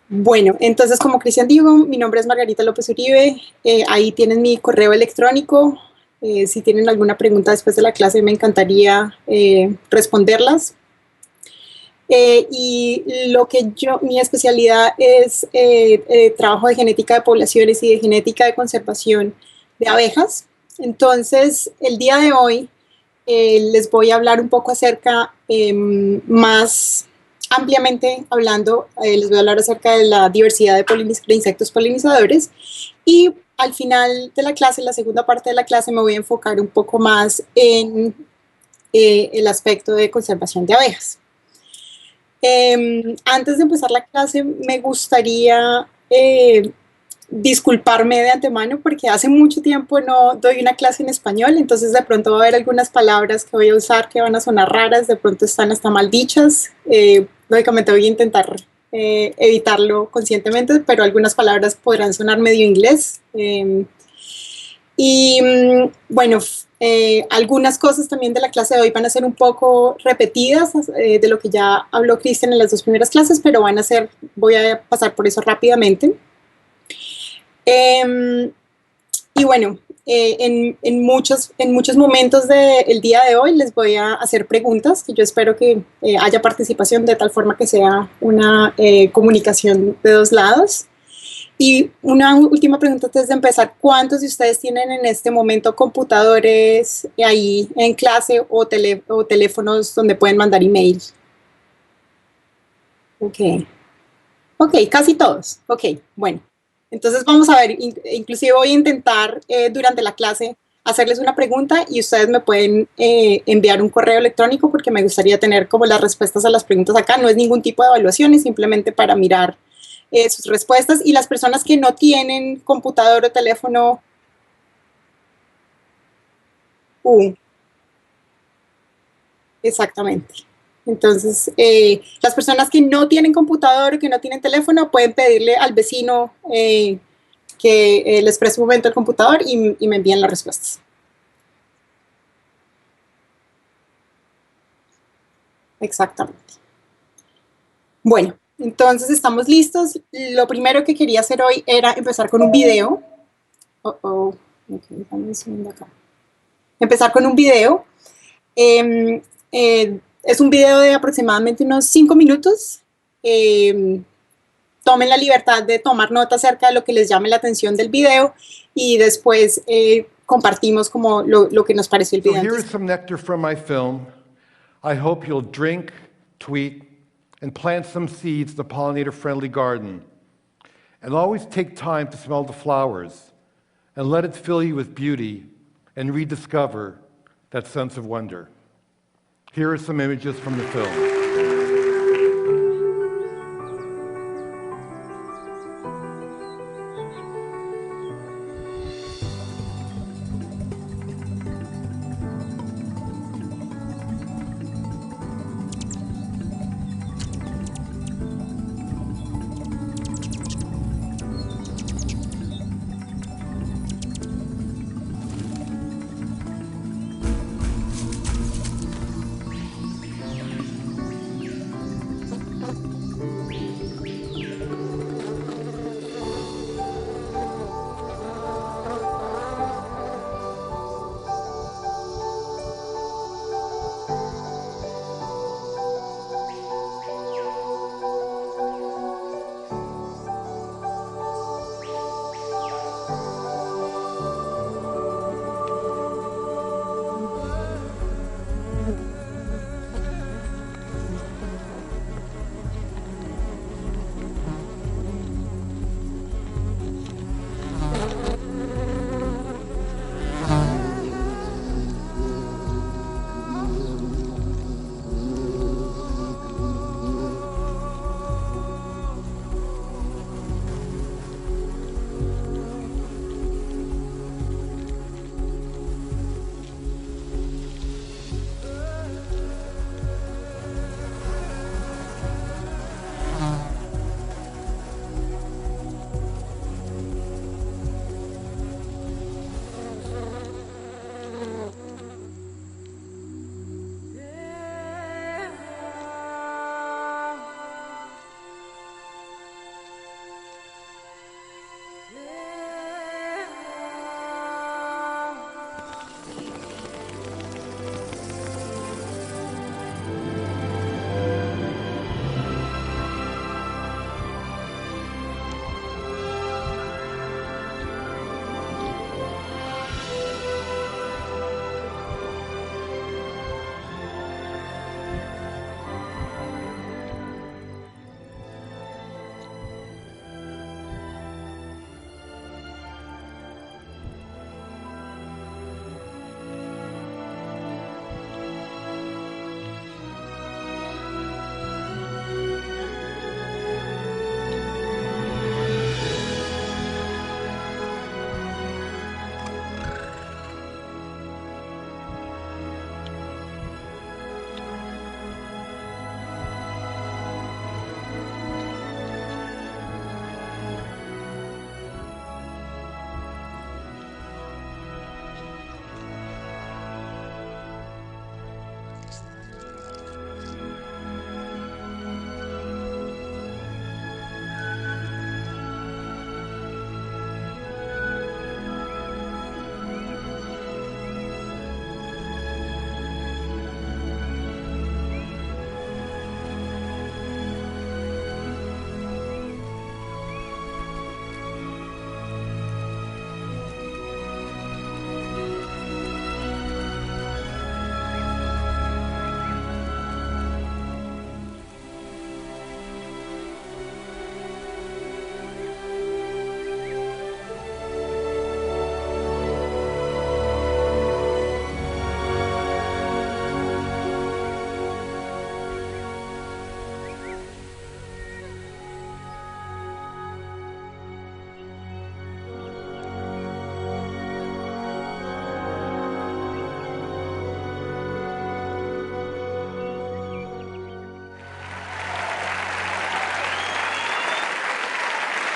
Bueno, entonces como Cristian dijo, mi nombre es Margarita López Uribe, ahí tienen mi correo electrónico, si tienen alguna pregunta después de la clase me encantaría responderlas. Y lo que mi especialidad es trabajo de genética de poblaciones y de genética de conservación de abejas. Entonces, el día de hoy les voy a hablar un poco acerca, más ampliamente hablando, les voy a hablar acerca de la diversidad de insectos polinizadores y al final de la clase, en la segunda parte de la clase, me voy a enfocar un poco más en el aspecto de conservación de abejas. Antes de empezar la clase, me gustaría disculparme de antemano porque hace mucho tiempo no doy una clase en español, entonces de pronto va a haber algunas palabras que voy a usar que van a sonar raras, de pronto están hasta mal dichas. Lógicamente voy a intentar evitarlo conscientemente, pero algunas palabras podrán sonar medio inglés. Y bueno, algunas cosas también de la clase de hoy van a ser un poco repetidas de lo que ya habló Cristian en las dos primeras clases, pero voy a pasar por eso rápidamente. Y bueno, en muchos momentos del día de hoy les voy a hacer preguntas que yo espero que haya participación de tal forma que sea una comunicación de dos lados. Y una última pregunta antes de empezar, ¿cuántos de ustedes tienen en este momento computadores ahí en clase o teléfonos donde pueden mandar email? Ok, ok, casi todos. Ok, bueno. Entonces vamos a ver, inclusive voy a intentar durante la clase hacerles una pregunta y ustedes me pueden enviar un correo electrónico porque me gustaría tener como las respuestas a las preguntas acá. No es ningún tipo de evaluación, es simplemente para mirar sus respuestas. Y las personas que no tienen computador o teléfono, exactamente. Entonces, las personas que no tienen computador o que no tienen teléfono pueden pedirle al vecino que les preste un momento el computador y me envíen las respuestas. Exactamente. Bueno, entonces estamos listos. Lo primero que quería hacer hoy era empezar con un video. Okay, acá. Empezar con un video. Es un video de aproximadamente unos 5 minutos. Tomen la libertad de tomar nota acerca de lo que les llame la atención del video y después compartimos como lo que nos pareció el video. So here is some nectar from my film. I hope you'll drink, tweet, and plant some seeds in the pollinator-friendly garden. And always take time to smell the flowers and let it fill you with beauty and rediscover that sense of wonder. Here are some images from the film.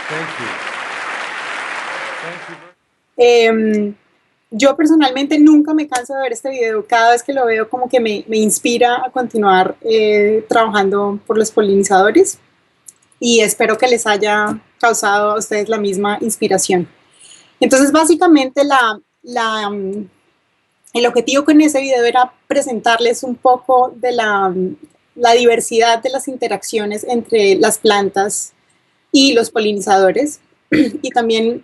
Thank you. Thank you. Yo personalmente nunca me canso de ver este video. Cada vez que lo veo como que me inspira a continuar trabajando por los polinizadores, y espero que les haya causado a ustedes la misma inspiración. Entonces, básicamente el objetivo con ese video era presentarles un poco de la diversidad de las interacciones entre las plantas y los polinizadores, y también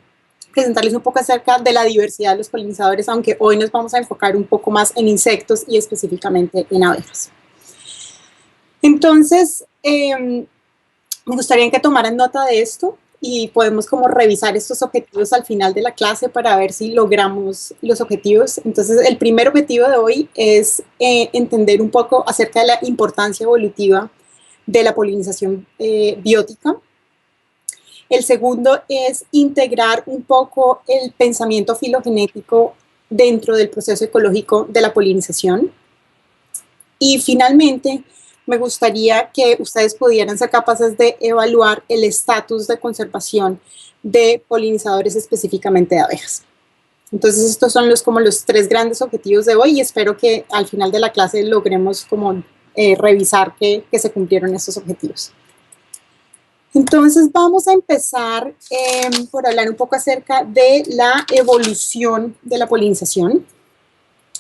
presentarles un poco acerca de la diversidad de los polinizadores, aunque hoy nos vamos a enfocar un poco más en insectos y específicamente en abejas. Entonces, me gustaría que tomaran nota de esto y podemos como revisar estos objetivos al final de la clase para ver si logramos los objetivos. Entonces, el primer objetivo de hoy es entender un poco acerca de la importancia evolutiva de la polinización biótica. El segundo es integrar un poco el pensamiento filogenético dentro del proceso ecológico de la polinización. Y finalmente, me gustaría que ustedes pudieran ser capaces de evaluar el estatus de conservación de polinizadores, específicamente de abejas. Entonces, estos son como los tres grandes objetivos de hoy, y espero que al final de la clase logremos como revisar que se cumplieron estos objetivos. Entonces, vamos a empezar por hablar un poco acerca de la evolución de la polinización.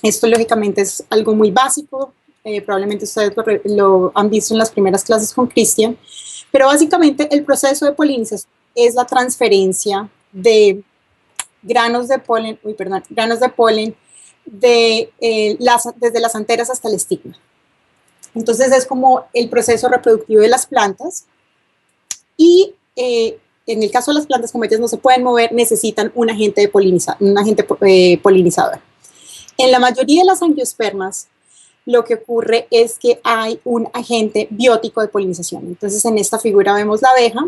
Esto, lógicamente, es algo muy básico. Probablemente ustedes lo han visto en las primeras clases con Cristian, pero básicamente el proceso de polinización es la transferencia de granos de polen desde las anteras hasta el estigma. Entonces es como el proceso reproductivo de las plantas, y en el caso de las plantas, como ellas no se pueden mover, necesitan un agente polinizador. En la mayoría de las angiospermas, lo que ocurre es que hay un agente biótico de polinización. Entonces, en esta figura vemos la abeja,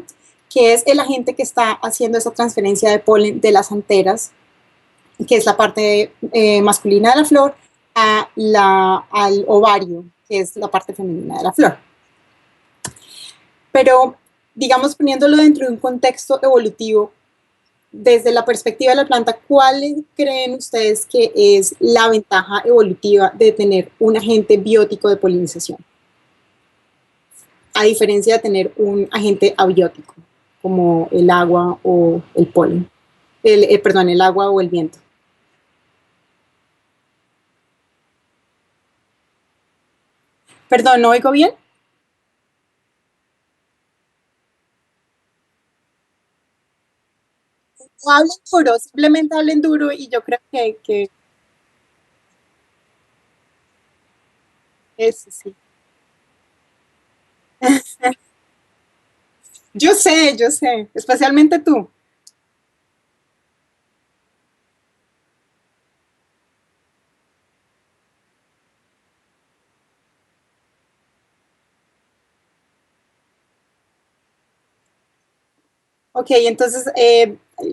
que es el agente que está haciendo esa transferencia de polen de las anteras, que es la parte masculina de la flor, al ovario, que es la parte femenina de la flor. Pero, digamos, poniéndolo dentro de un contexto evolutivo, desde la perspectiva de la planta, ¿cuál creen ustedes que es la ventaja evolutiva de tener un agente biótico de polinización? A diferencia de tener un agente abiótico, como el agua o el polen. El agua o el viento. Perdón, ¿no oigo bien? No hablen duro, simplemente hablen duro, y yo creo que eso sí. Yo sé, especialmente tú. Ok, entonces,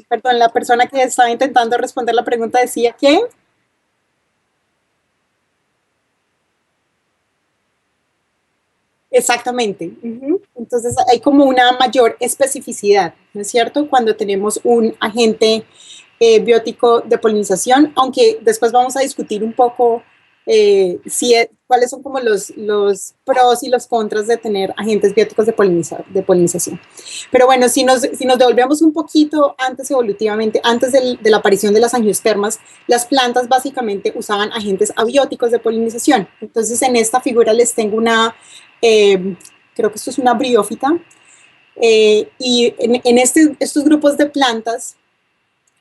perdón, la persona que estaba intentando responder la pregunta decía que... Exactamente. Entonces hay como una mayor especificidad, ¿no es cierto? Cuando tenemos un agente biótico de polinización, aunque después vamos a discutir un poco cuáles son como los pros y los contras de tener agentes bióticos de polinización. Pero bueno, si nos devolvemos un poquito antes evolutivamente, antes de la aparición de las angiospermas, las plantas básicamente usaban agentes abióticos de polinización. Entonces, en esta figura les tengo creo que esto es una briófita, y en estos grupos de plantas,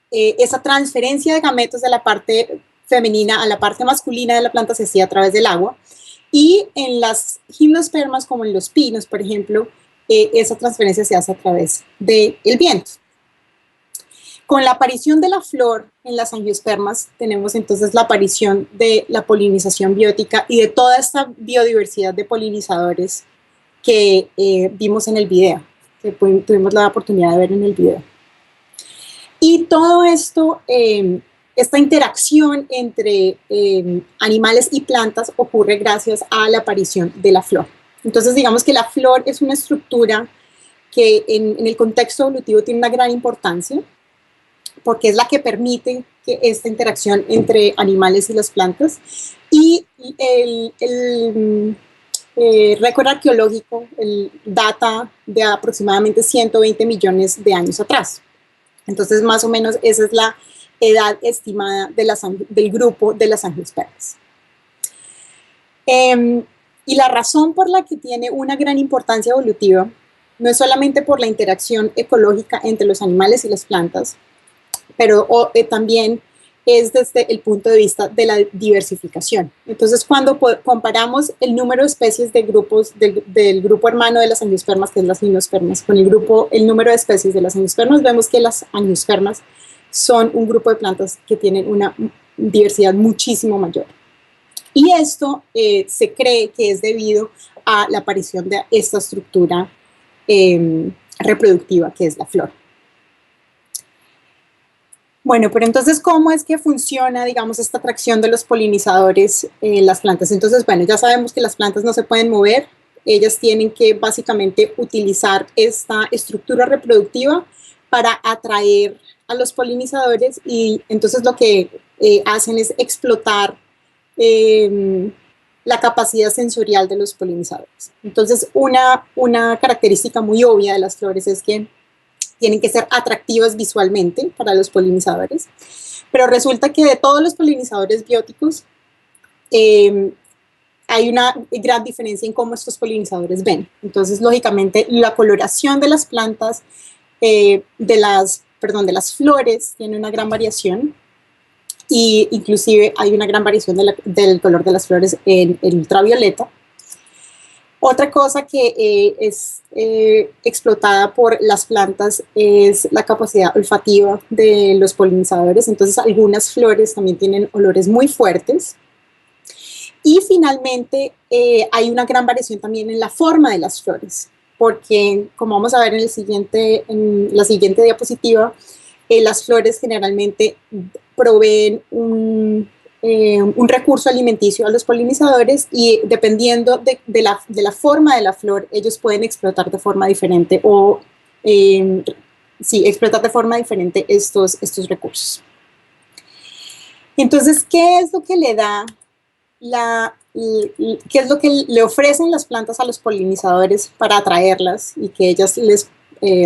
esa transferencia de gametos de la parte femenina a la parte masculina de la planta se hacía a través del agua, y en las gimnospermas, como en los pinos, por ejemplo, esa transferencia se hace a través del viento. Con la aparición de la flor en las angiospermas, tenemos entonces la aparición de la polinización biótica y de toda esta biodiversidad de polinizadores que vimos en el video, que tuvimos la oportunidad de ver en el video. Y todo esto, esta interacción entre animales y plantas ocurre gracias a la aparición de la flor. Entonces, digamos que la flor es una estructura que en el contexto evolutivo tiene una gran importancia, porque es la que permite que esta interacción entre animales y las plantas. Y el récord arqueológico data de aproximadamente 120 millones de años atrás. Entonces, más o menos, esa es la edad estimada del grupo de las angiospermas. Y la razón por la que tiene una gran importancia evolutiva no es solamente por la interacción ecológica entre los animales y las plantas, pero también es desde el punto de vista de la diversificación. Entonces, cuando comparamos el número de especies de grupos del grupo hermano de las angiospermas, que es las gimnospermas, con el número de especies de las angiospermas, vemos que las angiospermas son un grupo de plantas que tienen una diversidad muchísimo mayor. Y esto se cree que es debido a la aparición de esta estructura reproductiva que es la flor. Bueno, pero entonces, ¿cómo es que funciona, digamos, esta atracción de los polinizadores en las plantas? Entonces, bueno, ya sabemos que las plantas no se pueden mover, ellas tienen que básicamente utilizar esta estructura reproductiva para atraer a los polinizadores, y entonces lo que hacen es explotar la capacidad sensorial de los polinizadores. Entonces, una característica muy obvia de las flores es que tienen que ser atractivas visualmente para los polinizadores, pero resulta que de todos los polinizadores bióticos hay una gran diferencia en cómo estos polinizadores ven. Entonces, lógicamente, la coloración de las plantas, de las flores, tiene una gran variación, y inclusive hay una gran variación del color de las flores en el ultravioleta. Otra cosa que es explotada por las plantas es la capacidad olfativa de los polinizadores. Entonces, algunas flores también tienen olores muy fuertes. Y finalmente, hay una gran variación también en la forma de las flores, porque, como vamos a ver en la siguiente diapositiva, las flores generalmente proveen un recurso alimenticio a los polinizadores, y dependiendo de la forma de la flor, ellos pueden explotar de forma diferente explotar de forma diferente estos recursos. Entonces, ¿qué es lo que le da qué es lo que le ofrecen las plantas a los polinizadores para atraerlas y que ellas les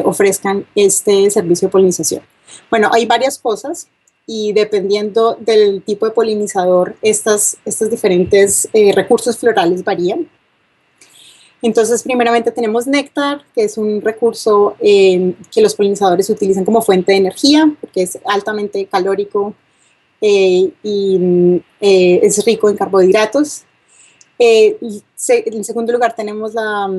ofrezcan este servicio de polinización? Bueno, hay varias cosas, y dependiendo del tipo de polinizador, estos diferentes recursos florales varían. Entonces, primeramente tenemos néctar, que es un recurso que los polinizadores utilizan como fuente de energía, porque es altamente calórico y es rico en carbohidratos. En segundo lugar, tenemos la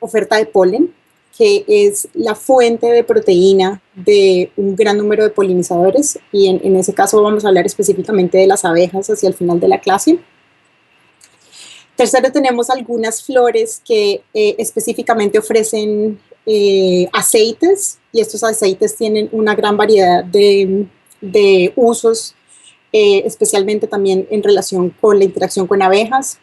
oferta de polen, que es la fuente de proteína de un gran número de polinizadores, y en ese caso vamos a hablar específicamente de las abejas hacia el final de la clase. Tercero, tenemos algunas flores que específicamente ofrecen aceites, y estos aceites tienen una gran variedad de usos, especialmente también en relación con la interacción con abejas.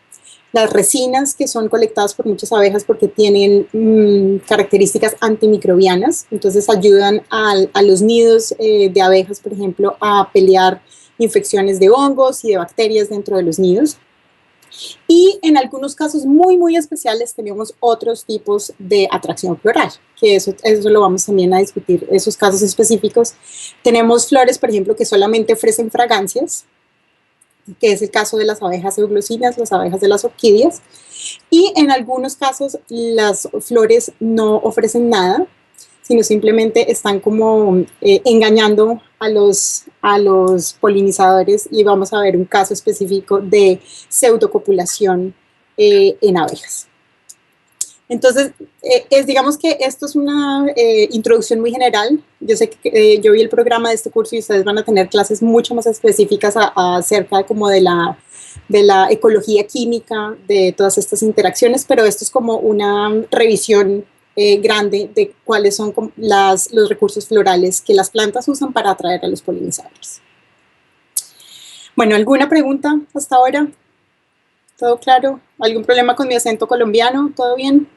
Las resinas, que son colectadas por muchas abejas porque tienen características antimicrobianas, entonces ayudan a los nidos de abejas, por ejemplo, a pelear infecciones de hongos y de bacterias dentro de los nidos. Y en algunos casos muy, muy especiales tenemos otros tipos de atracción floral, que eso lo vamos también a discutir, esos casos específicos. Tenemos flores, por ejemplo, que solamente ofrecen fragancias, que es el caso de las abejas euglosinas, las abejas de las orquídeas. Y en algunos casos las flores no ofrecen nada, sino simplemente están como engañando a los polinizadores, y vamos a ver un caso específico de pseudocopulación en abejas. Entonces, digamos que esto es una introducción muy general. Yo sé que yo vi el programa de este curso y ustedes van a tener clases mucho más específicas acerca como de la ecología química de todas estas interacciones, pero esto es como una revisión grande de cuáles son los recursos florales que las plantas usan para atraer a los polinizadores. Bueno, ¿alguna pregunta hasta ahora? ¿Todo claro? ¿Algún problema con mi acento colombiano? ¿Todo bien?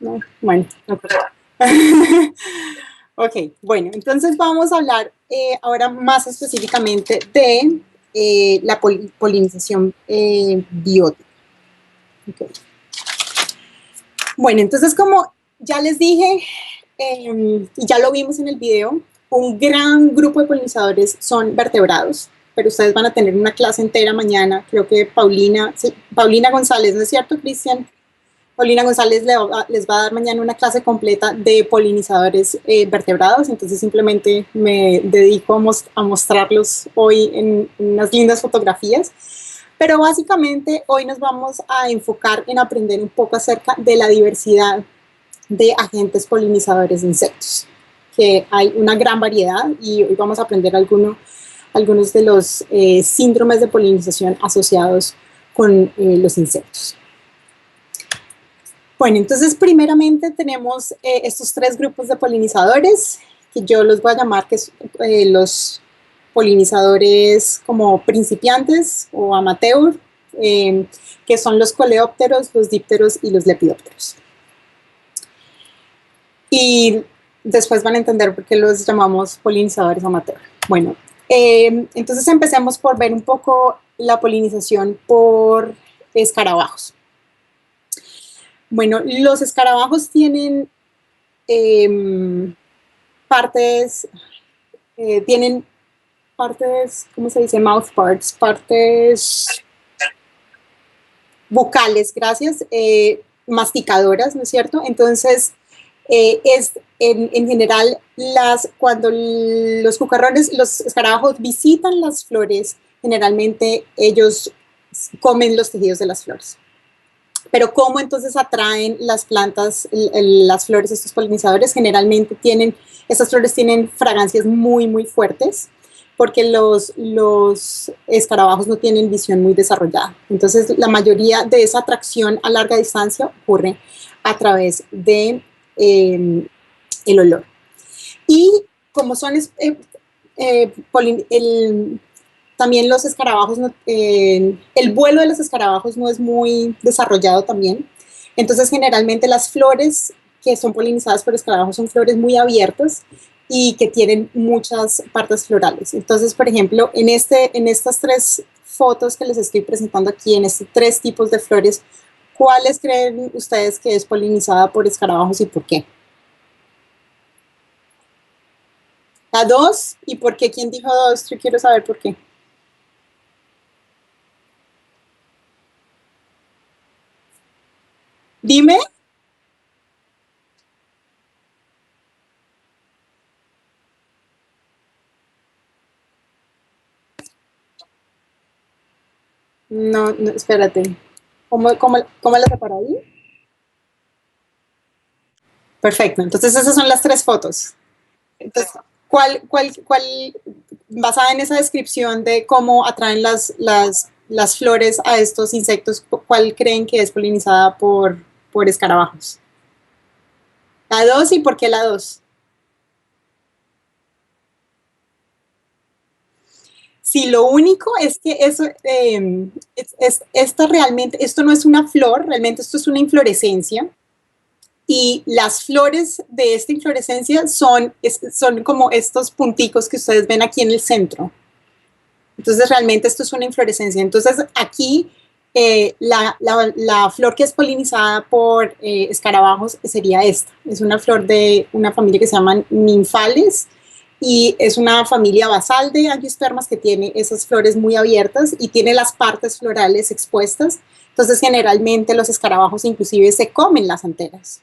No, bueno, no creo. Ok, bueno, entonces vamos a hablar ahora más específicamente de la polinización biótica. Okay. Bueno, entonces como ya les dije, y ya lo vimos en el video, un gran grupo de polinizadores son vertebrados, pero ustedes van a tener una clase entera mañana, creo que Paulina, sí, Paulina González, ¿no es cierto, Cristian? Paulina González les va a dar mañana una clase completa de polinizadores vertebrados, entonces simplemente me dedico a mostrarlos hoy en unas lindas fotografías. Pero básicamente hoy nos vamos a enfocar en aprender un poco acerca de la diversidad de agentes polinizadores de insectos, que hay una gran variedad y hoy vamos a aprender algunos de los síndromes de polinización asociados con los insectos. Bueno, entonces primeramente tenemos estos tres grupos de polinizadores, que yo los voy a llamar que los polinizadores como principiantes o amateur, que son los coleópteros, los dípteros y los lepidópteros. Y después van a entender por qué los llamamos polinizadores amateur. Bueno, entonces empecemos por ver un poco la polinización por escarabajos. Bueno, los escarabajos tienen partes, ¿cómo se dice? Mouth parts, partes vocales, gracias, masticadoras, ¿no es cierto? Entonces, en general, cuando los cucarrones, los escarabajos visitan las flores, generalmente ellos comen los tejidos de las flores. Pero ¿cómo entonces atraen las plantas, las flores, estos polinizadores? Generalmente estas flores tienen fragancias muy, muy fuertes porque los escarabajos no tienen visión muy desarrollada. Entonces, la mayoría de esa atracción a larga distancia ocurre a través de el olor. Y como son también los escarabajos, el vuelo de los escarabajos no es muy desarrollado también. Entonces, generalmente las flores que son polinizadas por escarabajos son flores muy abiertas y que tienen muchas partes florales. Entonces, por ejemplo, en estas tres fotos que les estoy presentando aquí, en estos tres tipos de flores, ¿cuáles creen ustedes que es polinizada por escarabajos y por qué? La 2, ¿y por qué? ¿Quién dijo 2? Yo quiero saber por qué. Dime. No, no, espérate. ¿Cómo la separó ahí? Perfecto, entonces esas son las tres fotos. Entonces, basada en esa descripción de cómo atraen las flores a estos insectos, cuál creen que es polinizada por escarabajos? La 2, ¿y por qué la 2? Sí, lo único es que eso, esto no es una flor, realmente esto es una inflorescencia. Y las flores de esta inflorescencia son como estos punticos que ustedes ven aquí en el centro. Entonces, realmente esto es una inflorescencia. Entonces, aquí la flor que es polinizada por escarabajos sería esta. Es una flor de una familia que se llaman ninfales y es una familia basal de angiospermas que tiene esas flores muy abiertas y tiene las partes florales expuestas. Entonces, generalmente los escarabajos inclusive se comen las anteras.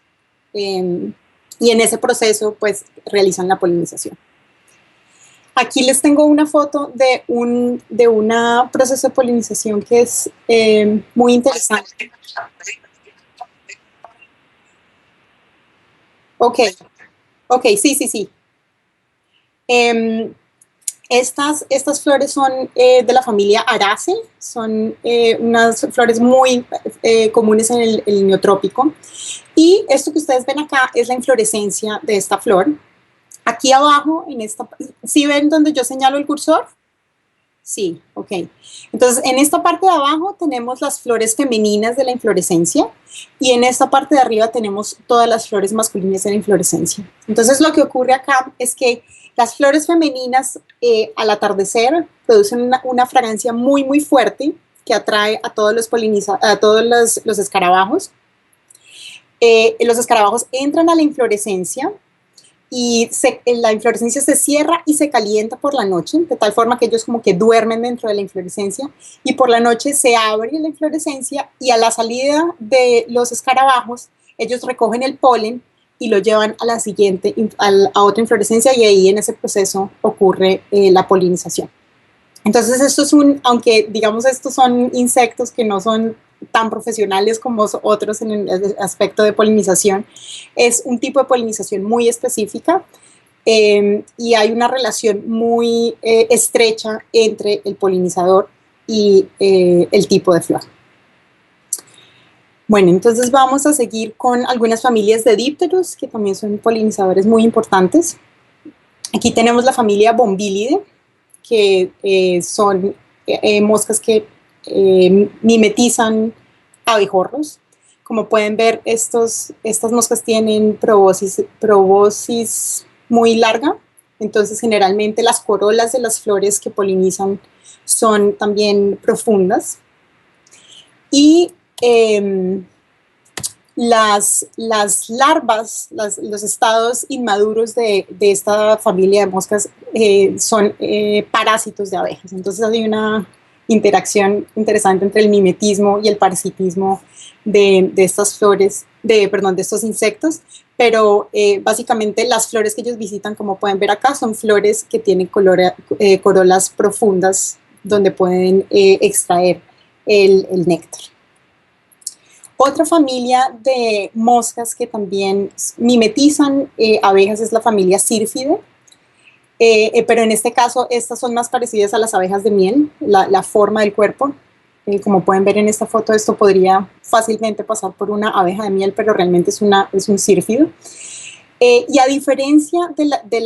Y en ese proceso, pues, realizan la polinización. Aquí les tengo una foto de un proceso de polinización que es muy interesante. Ok, sí. Estas flores son de la familia Araceae, son unas flores muy comunes en el neotrópico. Y esto que ustedes ven acá es la inflorescencia de esta flor. Aquí abajo, ¿sí ven donde yo señalo el cursor? Sí, ok. Entonces, en esta parte de abajo tenemos las flores femeninas de la inflorescencia y en esta parte de arriba tenemos todas las flores masculinas de la inflorescencia. Entonces, lo que ocurre acá es que las flores femeninas al atardecer producen una fragancia muy, muy fuerte que atrae a todos a todos los escarabajos. Los escarabajos entran a la inflorescencia y la inflorescencia se cierra y se calienta por la noche, de tal forma que ellos como que duermen dentro de la inflorescencia y por la noche se abre la inflorescencia y a la salida de los escarabajos ellos recogen el polen y lo llevan a la siguiente, a otra inflorescencia y ahí en ese proceso ocurre la polinización. Entonces esto es aunque digamos estos son insectos que no son tan profesionales como otros en el aspecto de polinización, es un tipo de polinización muy específica y hay una relación muy estrecha entre el polinizador y el tipo de flor. Bueno, entonces vamos a seguir con algunas familias de dípteros que también son polinizadores muy importantes. Aquí tenemos la familia Bombilidae, que son moscas que mimetizan abejorros. Como pueden ver, estas moscas tienen probóscis muy larga, entonces generalmente las corolas de las flores que polinizan son también profundas. Y las larvas, los estados inmaduros de esta familia de moscas son parásitos de abejas. Entonces hay una interacción interesante entre el mimetismo y el parasitismo de estas flores, perdón, de estos insectos, pero básicamente las flores que ellos visitan, como pueden ver acá, son flores que tienen corolas profundas donde pueden extraer el néctar. Otra familia de moscas que también mimetizan abejas es la familia Syrphidae, pero en este caso estas son más parecidas a las abejas de miel, la forma del cuerpo. Como pueden ver en esta foto, esto podría fácilmente pasar por una abeja de miel, pero realmente es un sírfido. Y a diferencia de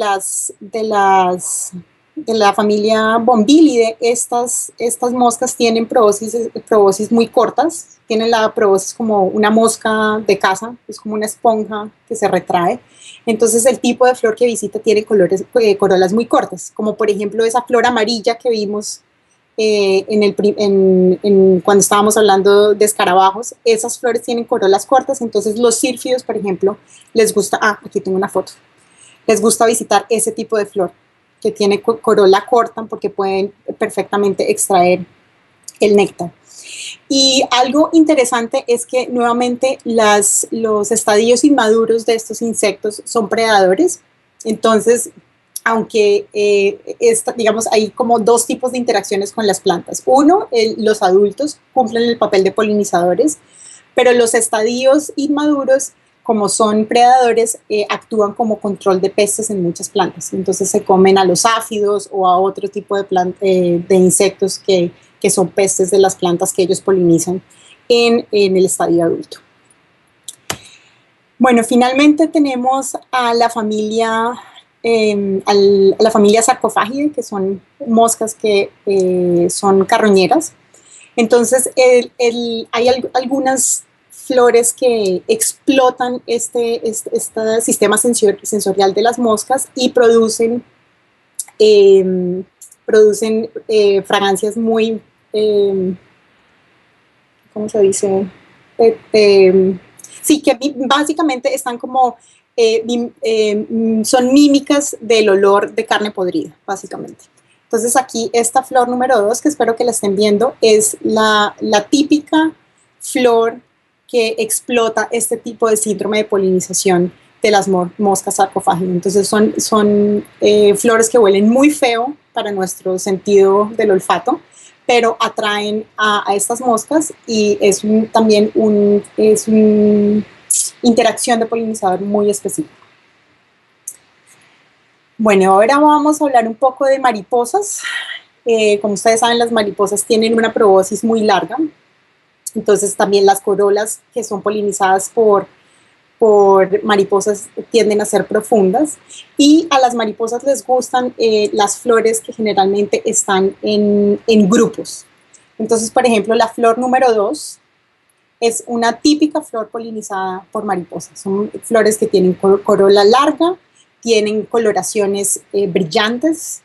la familia Bombilidae, estas moscas tienen proboscis muy cortas, tienen la proboscis como una mosca de casa, es como una esponja que se retrae. Entonces el tipo de flor que visita tiene corolas muy cortas, como por ejemplo esa flor amarilla que vimos cuando estábamos hablando de escarabajos. Esas flores tienen corolas cortas, entonces los sírfidos, por ejemplo, les gusta, aquí tengo una foto, les gusta visitar ese tipo de flor que tiene corola corta porque pueden perfectamente extraer el néctar. Y algo interesante es que nuevamente los estadios inmaduros de estos insectos son predadores. Entonces, aunque digamos, hay como dos tipos de interacciones con las plantas. Uno, los adultos cumplen el papel de polinizadores, pero los estadios inmaduros, como son predadores, actúan como control de pestes en muchas plantas. Entonces se comen a los áfidos o a otro tipo de insectos que son pestes de las plantas que ellos polinizan en el estadio adulto. Bueno, finalmente tenemos a la familia Sarcophagidae, que son moscas que son carroñeras. Entonces, hay algunas flores que explotan este sistema sensorial de las moscas y producen fragancias muy, ¿cómo se dice? Sí, que básicamente están como, son mímicas del olor de carne podrida, básicamente. Entonces aquí esta flor número 2, que espero que la estén viendo, es la típica flor que explota este tipo de síndrome de polinización de las moscas sarcophagidae. Entonces son flores que huelen muy feo para nuestro sentido del olfato, pero atraen a estas moscas y es también una interacción de polinizador muy específica. Bueno, ahora vamos a hablar un poco de mariposas. Como ustedes saben, las mariposas tienen una probóscis muy larga. Entonces también las corolas que son polinizadas por por mariposas tienden a ser profundas y a las mariposas les gustan las flores que generalmente están en grupos. Entonces, por ejemplo, la flor número 2 es una típica flor polinizada por mariposas. Son flores que tienen corola larga, tienen coloraciones brillantes,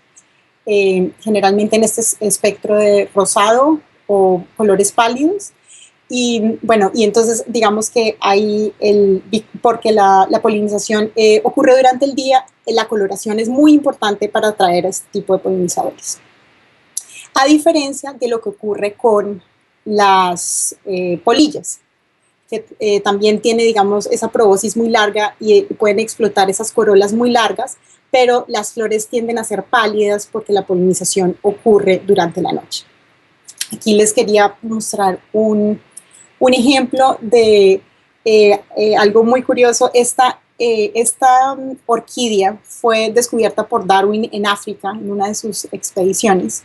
generalmente en este espectro de rosado o colores pálidos. Y bueno, y entonces digamos que hay porque la polinización ocurre durante el día, la coloración es muy importante para atraer a este tipo de polinizadores. A diferencia de lo que ocurre con las polillas, que también tiene, digamos, esa proboscis muy larga y pueden explotar esas corolas muy largas, pero las flores tienden a ser pálidas porque la polinización ocurre durante la noche. Aquí les quería mostrar un ejemplo de algo muy curioso. Esta orquídea fue descubierta por Darwin en África en una de sus expediciones.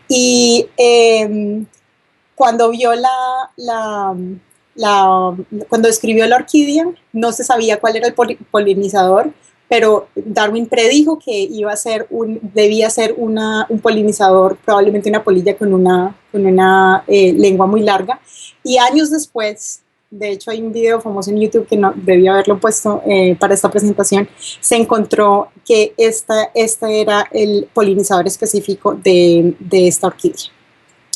Y cuando vio cuando escribió la orquídea, no se sabía cuál era el polinizador, pero Darwin predijo que debía ser un polinizador, probablemente una polilla con una lengua muy larga. Y años después, de hecho hay un video famoso en YouTube que no debía haberlo puesto para esta presentación, se encontró que este era el polinizador específico de esta orquídea.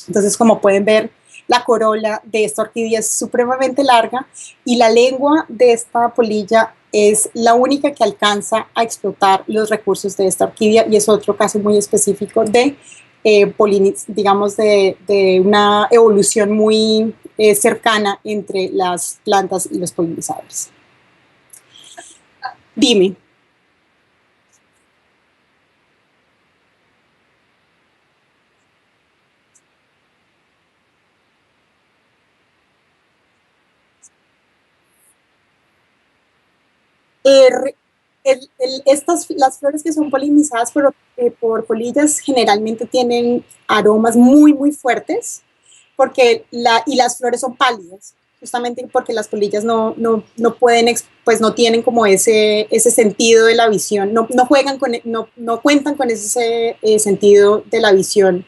Entonces, como pueden ver, la corola de esta orquídea es supremamente larga y la lengua de esta polilla es la única que alcanza a explotar los recursos de esta orquídea, y es otro caso muy específico de digamos, de una evolución muy cercana entre las plantas y los polinizadores. Dime. Las flores que son polinizadas por polillas generalmente tienen aromas muy, muy fuertes y las flores son pálidas, justamente porque las polillas no pueden, pues no tienen como ese sentido de la visión, no cuentan con ese sentido de la visión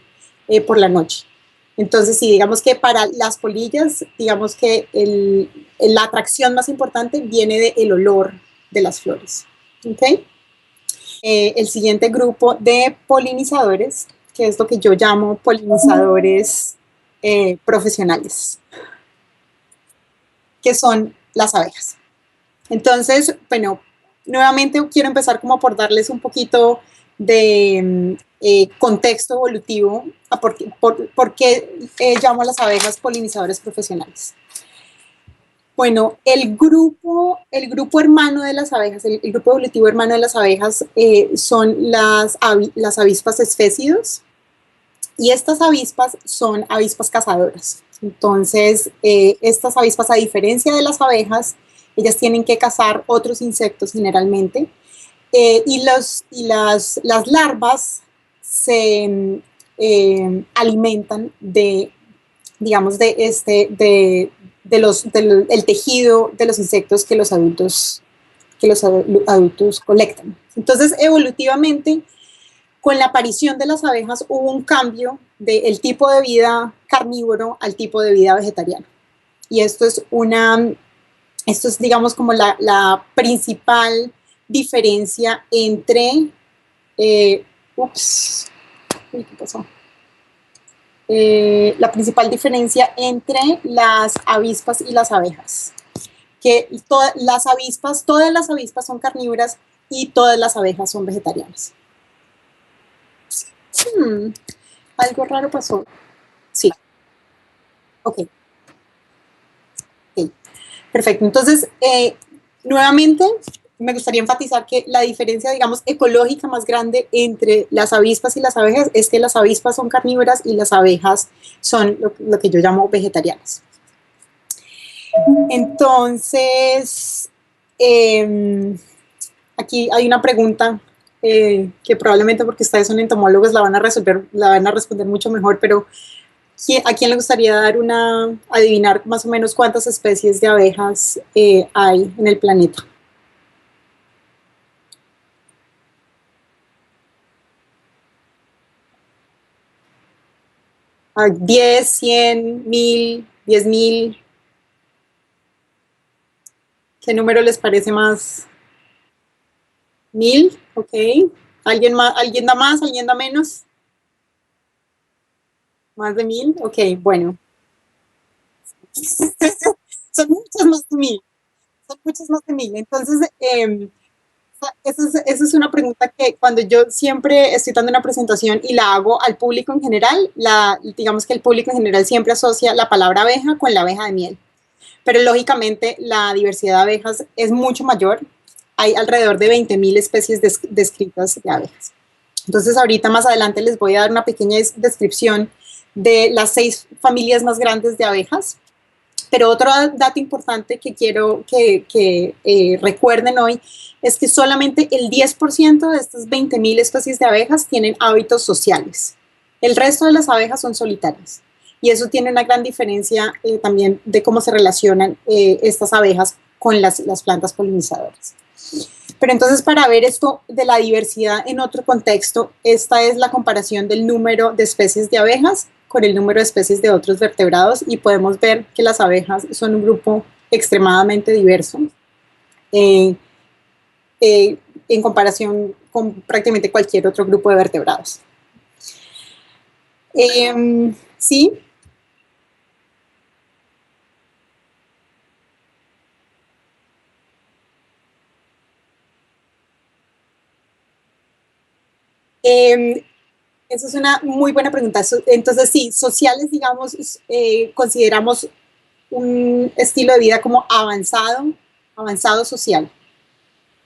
por la noche. Entonces, sí, digamos que para las polillas, digamos que la atracción más importante viene del olor de las flores. ¿Okay? El siguiente grupo de polinizadores, que es lo que yo llamo polinizadores profesionales, que son las abejas. Entonces, bueno, nuevamente quiero empezar como por darles un poquito de contexto evolutivo a por qué llamo a las abejas polinizadores profesionales. Bueno, el grupo hermano de las abejas, el grupo evolutivo hermano de las abejas son las avispas esfécidos, y estas avispas son avispas cazadoras. Entonces, estas avispas, a diferencia de las abejas, ellas tienen que cazar otros insectos generalmente, y las larvas se alimentan digamos, del tejido de los insectos que los adultos colectan. Entonces, evolutivamente, con la aparición de las abejas hubo un cambio del tipo de vida carnívoro al tipo de vida vegetariano. Y esto es digamos, como la principal diferencia entre, ¿qué pasó? La principal diferencia entre las avispas y las abejas, que todas las avispas son carnívoras y todas las abejas son vegetarianas. Algo raro pasó. Sí. Ok. Perfecto. Entonces, nuevamente, me gustaría enfatizar que la diferencia, digamos, ecológica más grande entre las avispas y las abejas es que las avispas son carnívoras y las abejas son lo que yo llamo vegetarianas. Entonces, aquí hay una pregunta que probablemente, porque ustedes son entomólogos, la van a responder mucho mejor, pero ¿A quién le gustaría dar adivinar más o menos cuántas especies de abejas hay en el planeta? ¿10, 100, 1000, 10.000? ¿Qué número les parece más? ¿1000? Ok. ¿Alguien más, alguien da más, alguien da menos? ¿Más de 1000? Ok, bueno. Son muchas más de 1000. Son muchas más de 1000. Entonces, esa es una pregunta que cuando yo siempre estoy dando una presentación y la hago al público en general, digamos que el público en general siempre asocia la palabra abeja con la abeja de miel. Pero lógicamente la diversidad de abejas es mucho mayor. Hay alrededor de 20.000 especies descritas de abejas. Entonces ahorita más adelante les voy a dar una pequeña descripción de las 6 familias más grandes de abejas. Pero otro dato importante que quiero que recuerden hoy es que solamente el 10% de estas 20.000 especies de abejas tienen hábitos sociales. El resto de las abejas son solitarias. Y eso tiene una gran diferencia también de cómo se relacionan estas abejas con las plantas polinizadoras. Pero entonces, para ver esto de la diversidad en otro contexto, esta es la comparación del número de especies de abejas con el número de especies de otros vertebrados y podemos ver que las abejas son un grupo extremadamente diverso eh, en comparación con prácticamente cualquier otro grupo de vertebrados. Sí. Esa es una muy buena pregunta. Entonces, sí, sociales, digamos, consideramos un estilo de vida como avanzado social.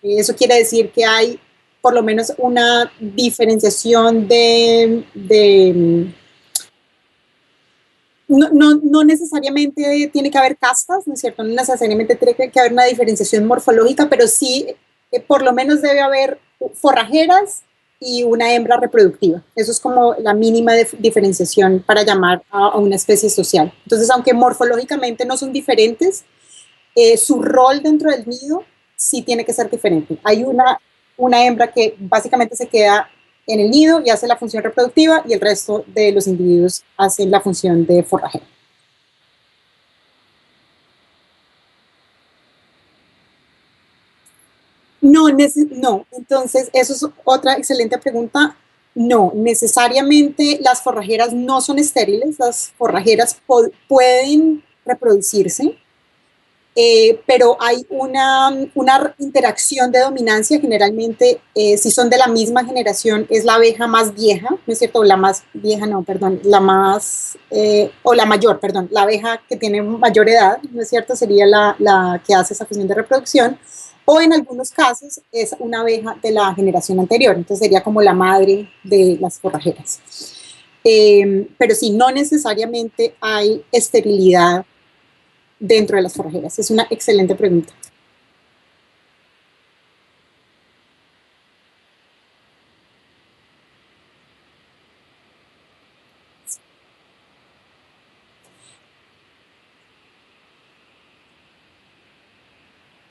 Eso quiere decir que hay por lo menos una diferenciación no necesariamente tiene que haber castas, ¿no es cierto? No necesariamente tiene que haber una diferenciación morfológica, pero sí por lo menos debe haber forrajeras y una hembra reproductiva. Eso es como la mínima diferenciación para llamar a una especie social. Entonces, aunque morfológicamente no son diferentes, su rol dentro del nido sí tiene que ser diferente. Hay una hembra que básicamente se queda en el nido y hace la función reproductiva y el resto de los individuos hacen la función de forrajero. No, entonces eso es otra excelente pregunta. No, necesariamente las forrajeras no son estériles, las forrajeras pueden reproducirse, pero hay una interacción de dominancia. Generalmente, si son de la misma generación, es la abeja más vieja, ¿no es cierto? O la más vieja, no, perdón, la más, o la mayor, perdón, la abeja que tiene mayor edad, ¿no es cierto? Sería la que hace esa función de reproducción. O en algunos casos es una abeja de la generación anterior, entonces sería como la madre de las forrajeras. Pero sí, no necesariamente hay esterilidad dentro de las forrajeras. Es una excelente pregunta.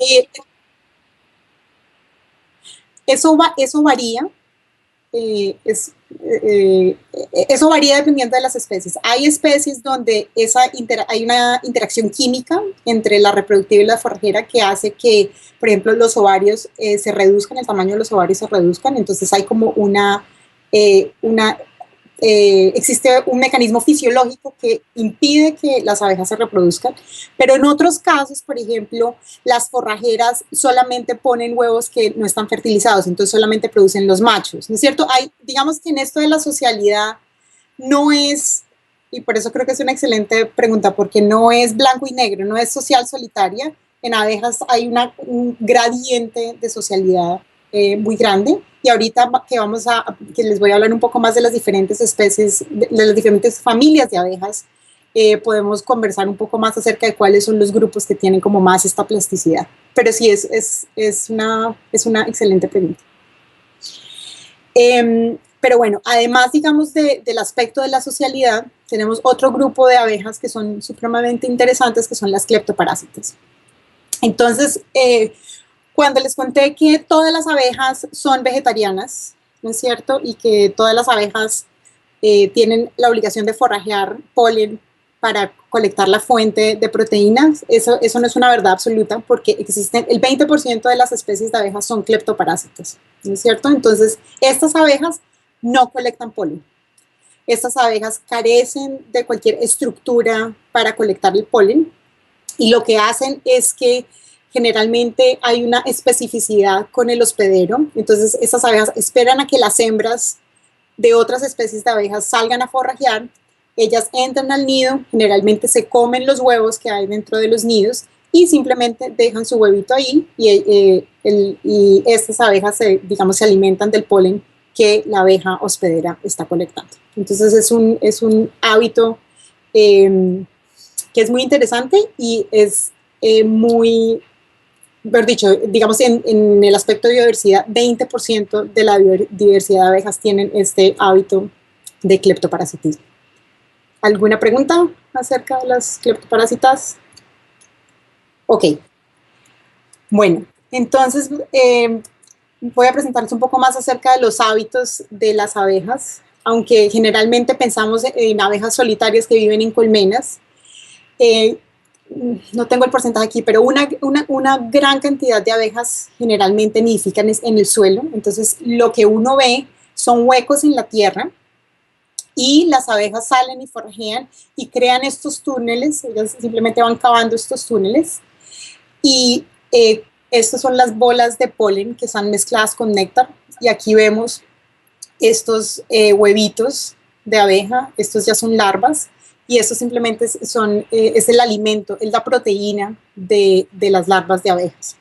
Eh, eso varía. Eso varía dependiendo de las especies. Hay especies donde hay una interacción química entre la reproductiva y la forrajera que hace que, por ejemplo, los ovarios se reduzcan, el tamaño de los ovarios se reduzcan, entonces hay como existe un mecanismo fisiológico que impide que las abejas se reproduzcan, pero en otros casos, por ejemplo, las forrajeras solamente ponen huevos que no están fertilizados, entonces solamente producen los machos, ¿no es cierto? Digamos que en esto de la socialidad no es, y por eso creo que es una excelente pregunta, porque no es blanco y negro, no es social solitaria. En abejas hay un gradiente de socialidad muy grande. Y ahorita que les voy a hablar un poco más de las diferentes especies, de las diferentes familias de abejas, podemos conversar un poco más acerca de cuáles son los grupos que tienen como más esta plasticidad. Pero sí, es una excelente pregunta. Pero bueno, además, digamos, del aspecto de la socialidad, tenemos otro grupo de abejas que son supremamente interesantes, que son las cleptoparásitas. Entonces, cuando les conté que todas las abejas son vegetarianas, ¿no es cierto? Y que todas las abejas tienen la obligación de forrajear polen para colectar la fuente de proteínas, eso no es una verdad absoluta porque existen el 20% de las especies de abejas son cleptoparásitas, ¿no es cierto? Entonces, estas abejas no colectan polen. Estas abejas carecen de cualquier estructura para colectar el polen y lo que hacen es que generalmente hay una especificidad con el hospedero. Entonces, estas abejas esperan a que las hembras de otras especies de abejas salgan a forrajear, ellas entran al nido, generalmente se comen los huevos que hay dentro de los nidos y simplemente dejan su huevito ahí y estas abejas digamos, se alimentan del polen que la abeja hospedera está colectando. Entonces es un hábito que es muy interesante y es muy, mejor dicho, digamos en el aspecto de biodiversidad, 20% de la diversidad de abejas tienen este hábito de cleptoparasitismo. ¿Alguna pregunta acerca de las cleptoparásitas? Ok. Bueno, entonces voy a presentarles un poco más acerca de los hábitos de las abejas, aunque generalmente pensamos en abejas solitarias que viven en colmenas. No tengo el porcentaje aquí, pero una gran cantidad de abejas generalmente nidifican en el suelo. Entonces, lo que uno ve son huecos en la tierra y las abejas salen y forrajean y crean estos túneles. Ellas simplemente van cavando estos túneles y estas son las bolas de polen que están mezcladas con néctar. Y aquí vemos estos huevitos de abeja. Estos ya son larvas. Y eso simplemente es el alimento, es la proteína de las larvas de abejas.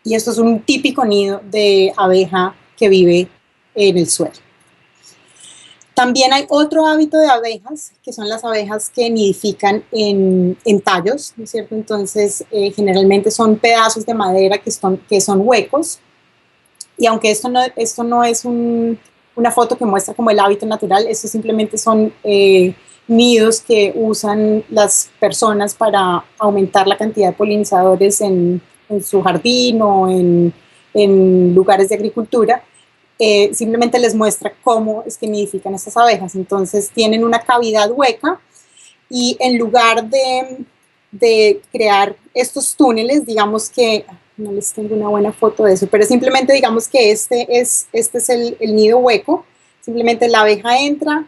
Y esto es un típico nido de abeja que vive en el suelo. También hay otro hábito de abejas, que son las abejas que nidifican en tallos, ¿no es cierto? Entonces, generalmente son pedazos de madera que son huecos. Y aunque esto no es una foto que muestra como el hábito natural, esto simplemente son nidos que usan las personas para aumentar la cantidad de polinizadores en su jardín o en lugares de agricultura. Simplemente les muestra cómo es que nidifican estas abejas. Entonces tienen una cavidad hueca y en lugar de crear estos túneles, digamos que, no les tengo una buena foto de eso, pero simplemente digamos que este es el nido hueco. Simplemente la abeja entra,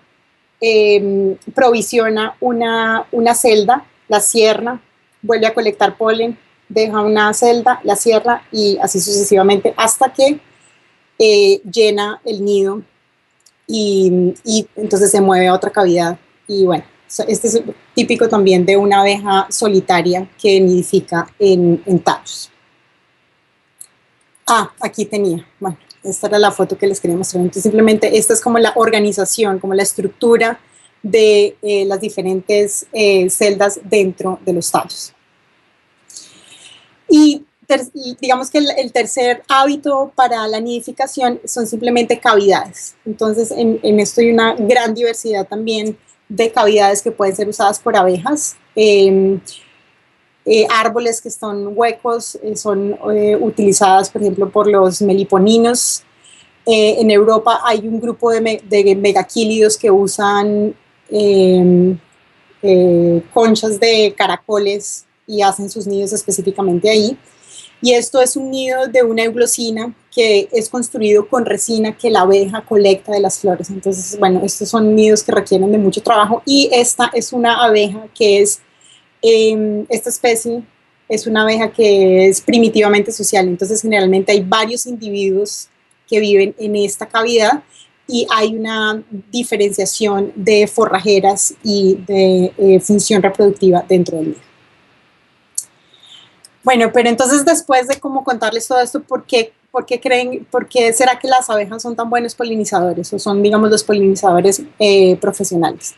provisiona una celda, la cierra, vuelve a colectar polen, deja una celda, la cierra y así sucesivamente hasta que llena el nido y entonces se mueve a otra cavidad. Y bueno, este es típico también de una abeja solitaria que nidifica en tallos. Aquí tenía, bueno, esta era la foto que les quería mostrar. Entonces simplemente esta es como la organización, como la estructura de las diferentes celdas dentro de los tallos. Y digamos que el tercer hábito para la nidificación son simplemente cavidades. Entonces, en esto hay una gran diversidad también de cavidades que pueden ser usadas por abejas. Árboles que son huecos son utilizadas, por ejemplo, por los meliponinos. En Europa hay un grupo de megaquílidos que usan conchas de caracoles y hacen sus nidos específicamente ahí. Y esto es un nido de una euglossina que es construido con resina que la abeja colecta de las flores. Entonces, bueno, estos son nidos que requieren de mucho trabajo y esta es una abeja que es, esta especie es una abeja que es primitivamente social. Entonces, generalmente hay varios individuos que viven en esta cavidad y hay una diferenciación de forrajeras y de función reproductiva dentro del nido. Bueno, pero entonces después de cómo contarles todo esto, ¿por qué será que las abejas son tan buenos polinizadores o son, digamos, los polinizadores profesionales?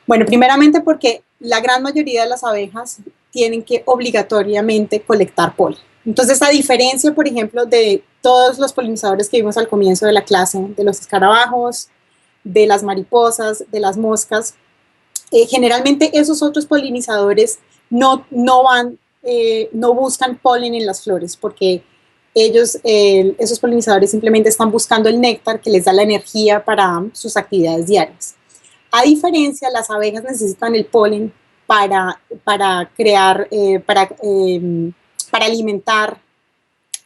Bueno, primeramente porque la gran mayoría de las abejas tienen que obligatoriamente colectar polen. Entonces, a diferencia, por ejemplo, de todos los polinizadores que vimos al comienzo de la clase, de los escarabajos, de las mariposas, de las moscas. Generalmente esos otros polinizadores no buscan polen en las flores porque esos polinizadores simplemente están buscando el néctar que les da la energía para sus actividades diarias. A diferencia, las abejas necesitan el polen para crear, para alimentar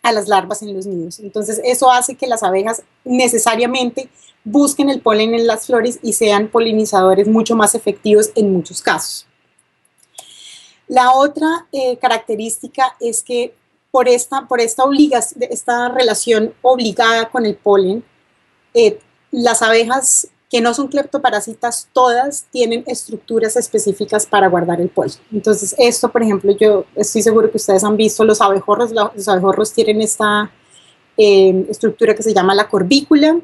a las larvas en los nidos. Entonces, eso hace que las abejas necesariamente busquen el polen en las flores y sean polinizadores mucho más efectivos en muchos casos. La otra característica es que por esta relación obligada con el polen, las abejas que no son cleptoparásitas, todas tienen estructuras específicas para guardar el polen. Entonces, esto, por ejemplo, yo estoy seguro que ustedes han visto los abejorros. Los abejorros tienen esta estructura que se llama la corbícula,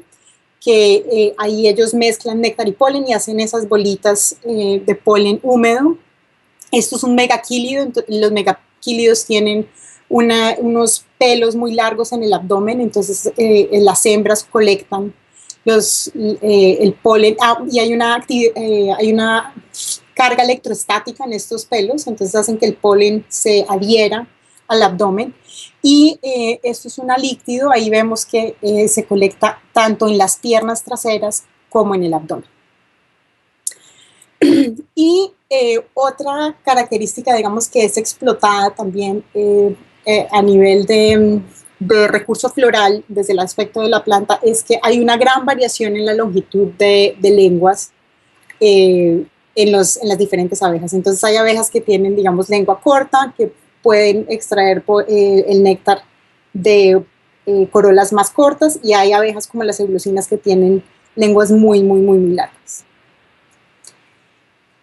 que ahí ellos mezclan néctar y polen y hacen esas bolitas de polen húmedo. Esto es un megaquílido. Los megaquílidos tienen unos pelos muy largos en el abdomen, entonces las hembras colectan el polen, y hay una carga electrostática en estos pelos, entonces hacen que el polen se adhiera al abdomen, y esto es un alíctido. Ahí vemos que se colecta tanto en las piernas traseras como en el abdomen. Y otra característica, digamos, que es explotada también a nivel de recurso floral desde el aspecto de la planta, es que hay una gran variación en la longitud de lenguas en las diferentes abejas. Entonces hay abejas que tienen, digamos, lengua corta, que pueden extraer el néctar de corolas más cortas, y hay abejas como las euglossinas que tienen lenguas muy, muy, muy, muy largas.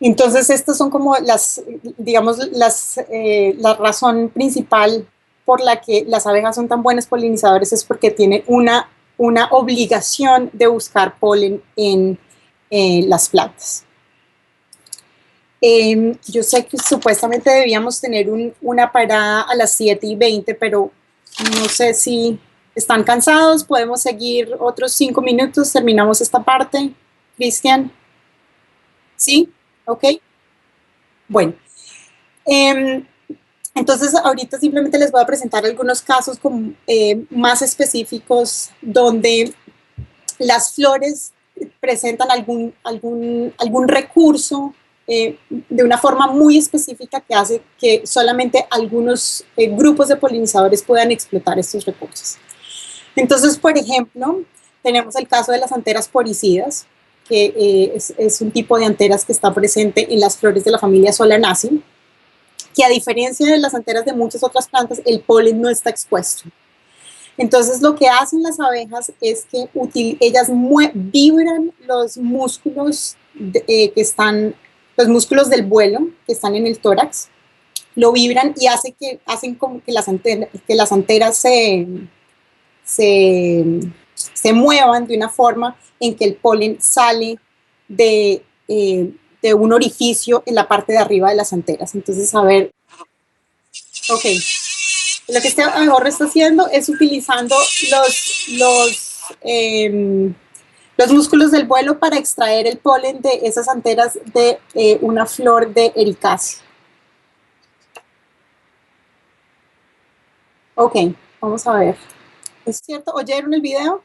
Entonces, estas son como la razón principal por la que las abejas son tan buenos polinizadores, es porque tienen una obligación de buscar polen en las plantas. Yo sé que supuestamente debíamos tener una parada a las 7:20, pero no sé si están cansados. Podemos seguir otros 5 minutos, terminamos esta parte. Cristian, ¿sí? Ok. Bueno. Entonces, ahorita simplemente les voy a presentar algunos casos más específicos donde las flores presentan algún recurso de una forma muy específica que hace que solamente algunos grupos de polinizadores puedan explotar estos recursos. Entonces, por ejemplo, tenemos el caso de las anteras poricidas, que es un tipo de anteras que está presente en las flores de la familia Solanaceae, que a diferencia de las anteras de muchas otras plantas, el polen no está expuesto. Entonces, lo que hacen las abejas es que ellas vibran los músculos los músculos del vuelo que están en el tórax, lo vibran y hacen como que las anteras se muevan de una forma en que el polen sale de un orificio en la parte de arriba de las anteras. Entonces, a ver, ok, lo que este abejorro está haciendo es utilizando los músculos del vuelo para extraer el polen de esas anteras de una flor de Ericácea. Ok, vamos a ver. ¿Es cierto? ¿Oyeron el video?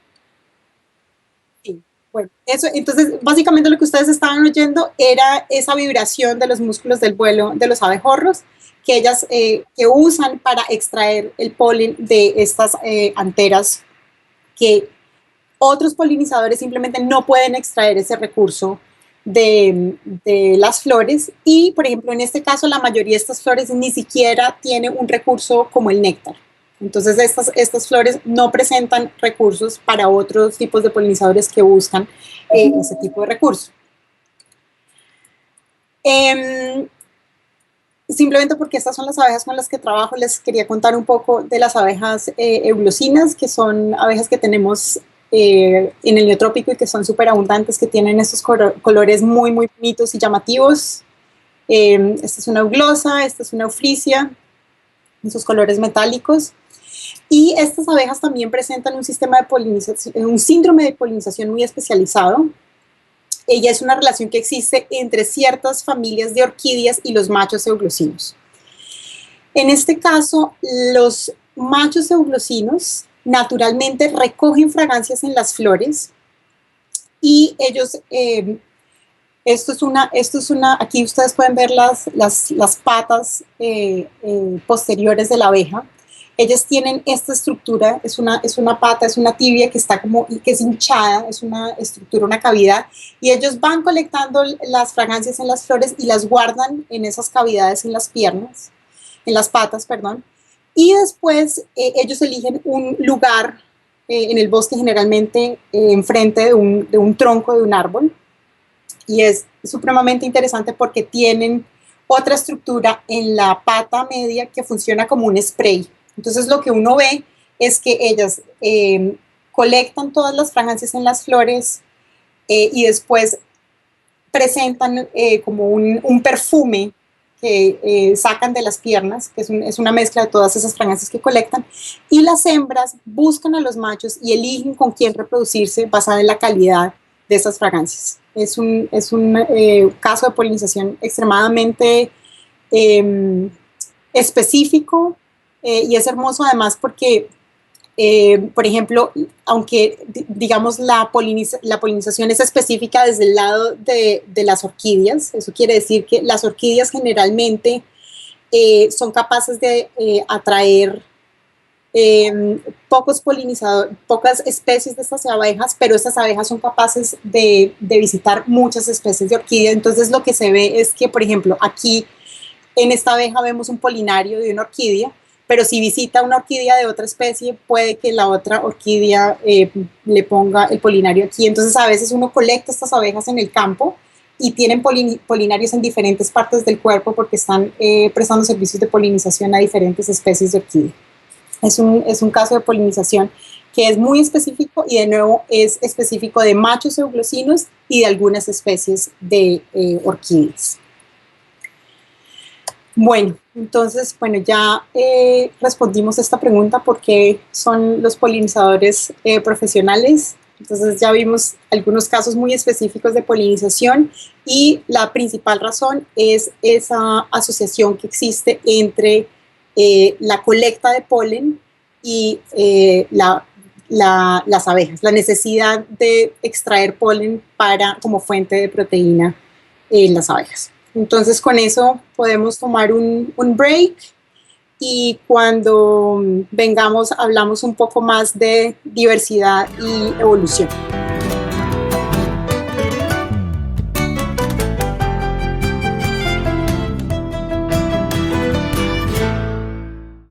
Sí. Bueno, entonces básicamente lo que ustedes estaban oyendo era esa vibración de los músculos del vuelo de los abejorros que ellas que usan para extraer el polen de estas anteras, que otros polinizadores simplemente no pueden extraer ese recurso de las flores. Y, por ejemplo, en este caso, la mayoría de estas flores ni siquiera tiene un recurso como el néctar. Entonces, estas flores no presentan recursos para otros tipos de polinizadores que buscan ese tipo de recurso. Simplemente porque estas son las abejas con las que trabajo, les quería contar un poco de las abejas euglossinas, que son abejas que tenemos en el neotrópico y que son súper abundantes, que tienen estos colores muy, muy bonitos y llamativos. Esta es una euglosa, esta es una eufrisia, esos colores metálicos. Y estas abejas también presentan un sistema de polinización, un síndrome de polinización muy especializado. Ella es una relación que existe entre ciertas familias de orquídeas y los machos euglosinos. En este caso, los machos euglosinos naturalmente recogen fragancias en las flores y ellos, aquí ustedes pueden ver las patas posteriores de la abeja. Ellas tienen esta estructura, es una pata, es una tibia que está que es hinchada, es una estructura, una cavidad, y ellos van colectando las fragancias en las flores y las guardan en esas cavidades en las piernas, en las patas, perdón, y después ellos eligen un lugar en el bosque, generalmente enfrente de un tronco de un árbol, y es supremamente interesante porque tienen otra estructura en la pata media que funciona como un spray. Entonces lo que uno ve es que ellas colectan todas las fragancias en las flores y después presentan como un perfume que sacan de las piernas, que es una mezcla de todas esas fragancias que colectan, y las hembras buscan a los machos y eligen con quién reproducirse basada en la calidad de esas fragancias. Es un caso de polinización extremadamente específico y es hermoso además porque, por ejemplo, aunque digamos la polinización es específica desde el lado de las orquídeas, eso quiere decir que las orquídeas generalmente son capaces de atraer pocas especies de estas abejas, pero estas abejas son capaces de visitar muchas especies de orquídeas. Entonces lo que se ve es que, por ejemplo, aquí en esta abeja vemos un polinario de una orquídea, pero si visita una orquídea de otra especie, puede que la otra orquídea le ponga el polinario aquí. Entonces a veces uno colecta estas abejas en el campo y tienen polinarios en diferentes partes del cuerpo porque están prestando servicios de polinización a diferentes especies de orquídea. Es un caso de polinización que es muy específico y de nuevo es específico de machos euglosinos y de algunas especies de orquídeas. Bueno, entonces, ya respondimos esta pregunta, ¿por qué son los polinizadores profesionales? Entonces ya vimos algunos casos muy específicos de polinización y la principal razón es esa asociación que existe entre la colecta de polen y las abejas, la necesidad de extraer polen como fuente de proteína en las abejas. Entonces con eso podemos tomar un break y cuando vengamos hablamos un poco más de diversidad y evolución.